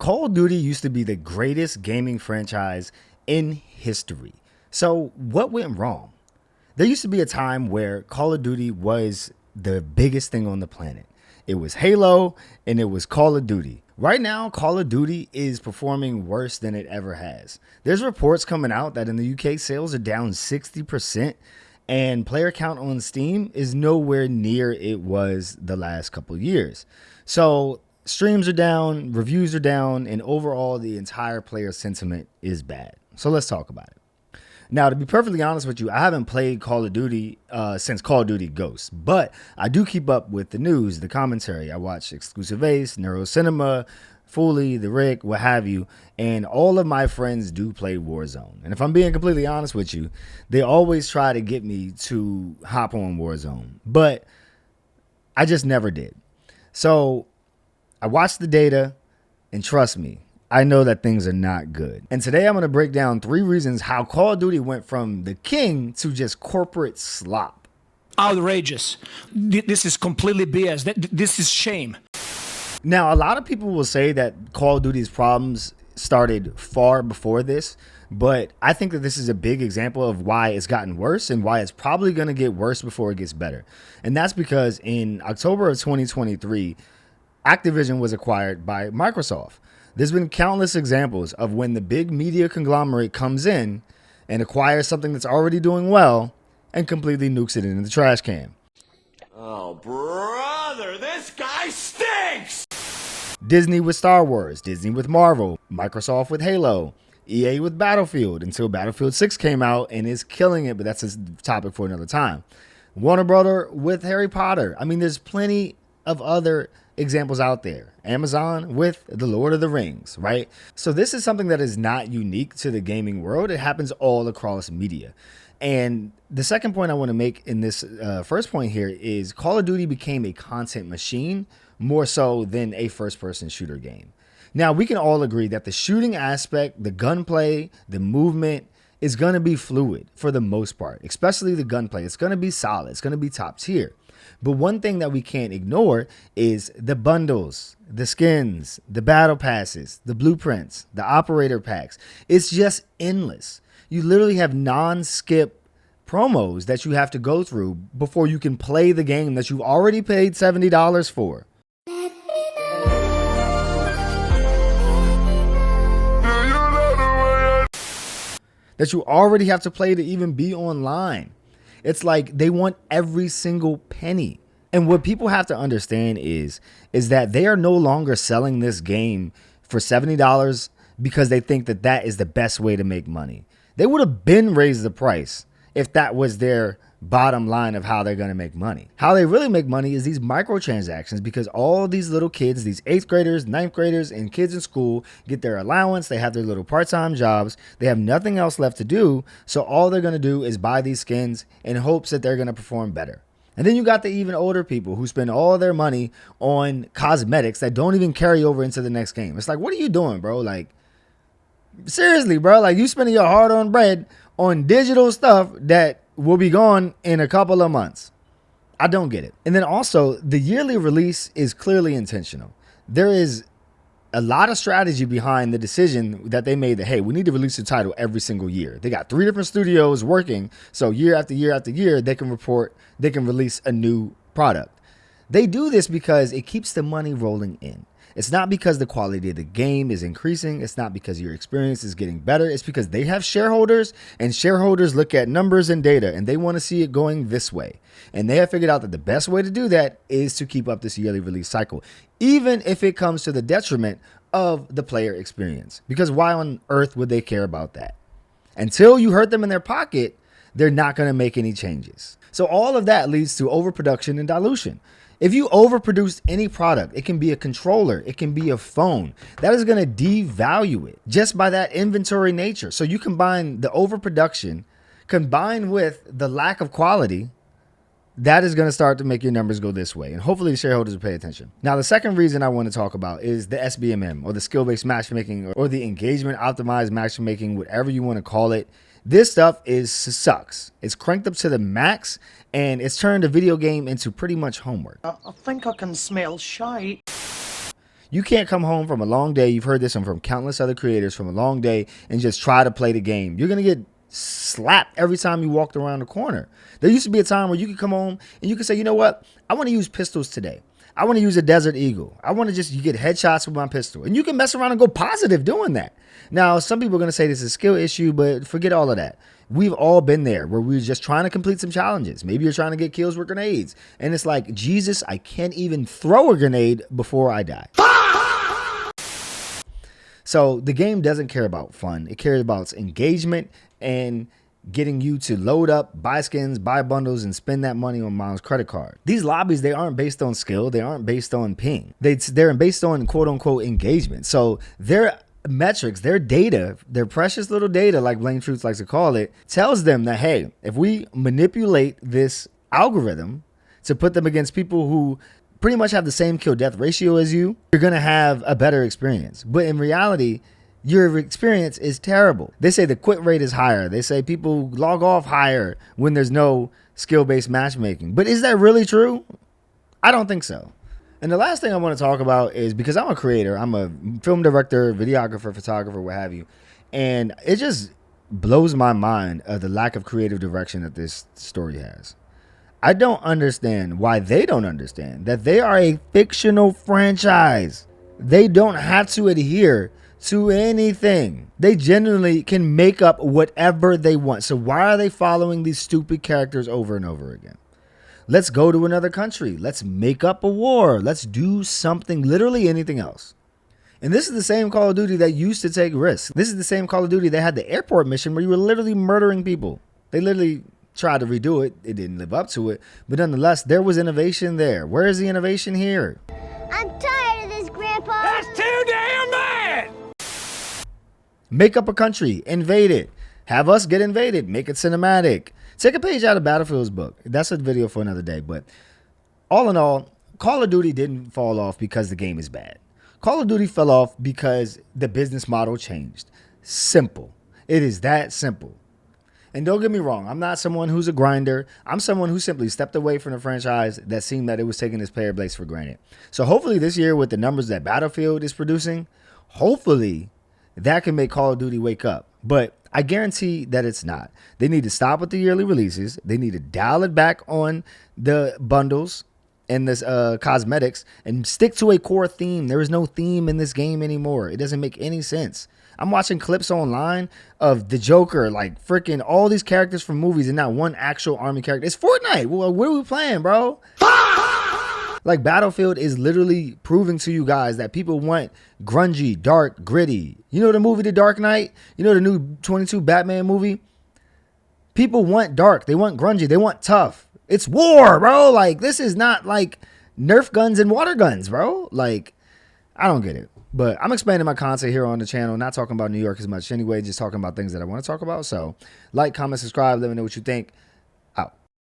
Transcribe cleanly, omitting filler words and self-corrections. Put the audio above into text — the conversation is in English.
Call of Duty used to be the greatest gaming franchise in history. So what went wrong? There used to be a time where Call of Duty was the biggest thing on the planet. It was Halo and it was Call of Duty. Right now, Call of Duty is performing worse than it ever has. There's reports coming out that in the UK, sales are down 60%, and player count on Steam is nowhere near it was the last couple years. So streams are down, reviews are down, and overall the entire player sentiment is bad. So let's talk about it. Now, to be perfectly honest with you, I haven't played Call of Duty since Call of Duty Ghosts, but I do keep up with the news, the commentary. I watch Exclusive Ace, Neuro Cinema, Foley, The Rick, what have you, and all of my friends do play Warzone. And if I'm being completely honest with you, they always try to get me to hop on Warzone, but I just never did. So I watched the data, and trust me, I know that things are not good. And today I'm going to break down 3 reasons how Call of Duty went from the king to just corporate slop. Outrageous. This is completely BS. This is shame. Now, a lot of people will say that Call of Duty's problems started far before this, but I think that this is a big example of why it's gotten worse and why it's probably going to get worse before it gets better. And that's because in October of 2023, Activision was acquired by Microsoft. There's been countless examples of when the big media conglomerate comes in and acquires something that's already doing well and completely nukes it into the trash can. Oh, brother, this guy stinks! Disney with Star Wars, Disney with Marvel, Microsoft with Halo, EA with Battlefield until Battlefield 6 came out and is killing it, but that's a topic for another time. Warner Brother with Harry Potter. I mean, there's plenty of other examples out there. Amazon with The Lord of the Rings, right? So this is something that is not unique to the gaming world. It happens all across media. And the second point I want to make in this first point here is Call of Duty became a content machine more so than a first-person shooter game. Now, we can all agree that the shooting aspect, the gunplay, the movement is going to be fluid for the most part, especially the gunplay. It's going to be solid. It's going to be top tier. But one thing that we can't ignore is the bundles, the skins, the battle passes, the blueprints, the operator packs. It's just endless. You literally have non-skip promos that you have to go through before you can play the game that you've already paid $70 for. That you already have to play to even be online. It's like they want every single penny. And what people have to understand is that they are no longer selling this game for $70 because they think that that is the best way to make money. They would have been raised the price if that was their bottom line of how they're going to make money. How they really make money is these microtransactions, because all these little kids, these 8th graders, 9th graders, and kids in school get their allowance. They have their little part-time jobs. They have nothing else left to do. So all they're going to do is buy these skins in hopes that they're going to perform better. And then you got the even older people who spend all their money on cosmetics that don't even carry over into the next game. It's like, what are you doing, bro? Like, seriously, bro, like you spending your hard-earned bread on digital stuff that will be gone in a couple of months. I don't get it. And then also, the yearly release is clearly intentional. There is a lot of strategy behind the decision that they made that, hey, we need to release the title every single year. They got 3 different studios working, so year after year after year, they can release a new product. They do this because it keeps the money rolling in. It's not because the quality of the game is increasing. It's not because your experience is getting better. It's because they have shareholders, and shareholders look at numbers and data, and they want to see it going this way. And they have figured out that the best way to do that is to keep up this yearly release cycle, even if it comes to the detriment of the player experience. Because why on earth would they care about that? Until you hurt them in their pocket, they're not going to make any changes. So all of that leads to overproduction and dilution. If you overproduce any product, it can be a controller, it can be a phone, that is going to devalue it just by that inventory nature. So you combine the overproduction combined with the lack of quality, that is going to start to make your numbers go this way. And hopefully the shareholders will pay attention. Now, the second reason I want to talk about is the SBMM, or the skill-based matchmaking, or the engagement optimized matchmaking, whatever you want to call it. This stuff sucks. It's cranked up to the max, and it's turned a video game into pretty much homework. I think I can smell shite. You can't come home from a long day. You've heard this from countless other creators, from a long day, and just try to play the game. You're going to get slapped every time you walked around the corner. There used to be a time where you could come home and you could say, you know what? I want to use pistols today. I want to use a Desert Eagle. I want to just, you get headshots with my pistol. And you can mess around and go positive doing that. Now, some people are going to say this is a skill issue, but forget all of that. We've all been there where we're just trying to complete some challenges. Maybe you're trying to get kills with grenades. And it's like, Jesus, I can't even throw a grenade before I die. So the game doesn't care about fun. It cares about its engagement and getting you to load up, buy skins, buy bundles, and spend that money on Mom's credit card. These lobbies, they aren't based on skill. They aren't based on ping. They're based on quote unquote engagement. So their metrics, their data, their precious little data, like Blaine Truth likes to call it, tells them that, hey, if we manipulate this algorithm to put them against people who pretty much have the same kill death ratio as you, you're going to have a better experience. But in reality, your experience is terrible. They say the quit rate is higher. They say people log off higher when there's no skill-based matchmaking. But is that really true? I don't think so. And the last thing I want to talk about is, because I'm a creator, I'm a film director, videographer, photographer, what have you. And it just blows my mind the lack of creative direction that this story has. I don't understand why they don't understand that they are a fictional franchise. They don't have to adhere to anything. They genuinely can make up whatever they want. So why are they following these stupid characters over and over again? Let's go to another country. Let's make up a war. Let's do something, literally anything else. And this is the same Call of Duty that used to take risks. This is the same Call of Duty that had the airport mission where you were literally murdering people. They literally tried to redo it. It didn't live up to it. But nonetheless, there was innovation there. Where is the innovation here? I'm tired of this, Grandpa. That's too damn bad! Make up a country, invade it, have us get invaded, make it cinematic. Take a page out of Battlefield's book. That's a video for another day. But all in all, Call of Duty didn't fall off because the game is bad. Call of Duty fell off because the business model changed. Simple. It is that simple. And don't get me wrong, I'm not someone who's a grinder. I'm someone who simply stepped away from the franchise that seemed that it was taking its player base for granted. So hopefully this year, with the numbers that Battlefield is producing, hopefully that can make Call of Duty wake up. But I guarantee that it's not. They need to stop with the yearly releases. They need to dial it back on the bundles and this cosmetics and stick to a core theme. There is no theme in this game anymore. It doesn't make any sense. I'm watching clips online of the Joker, like freaking all these characters from movies and not one actual army character. It's Fortnite. Well, what are we playing, bro? Like, Battlefield is literally proving to you guys that people want grungy, dark, gritty. You know the movie The Dark Knight? You know the new 22 Batman movie? People want dark. They want grungy. They want tough. It's war, bro. Like, this is not like Nerf guns and water guns, bro. Like, I don't get it. But I'm expanding my content here on the channel, not talking about New York as much anyway, just talking about things that I want to talk about. So like, comment, subscribe, let me know what you think.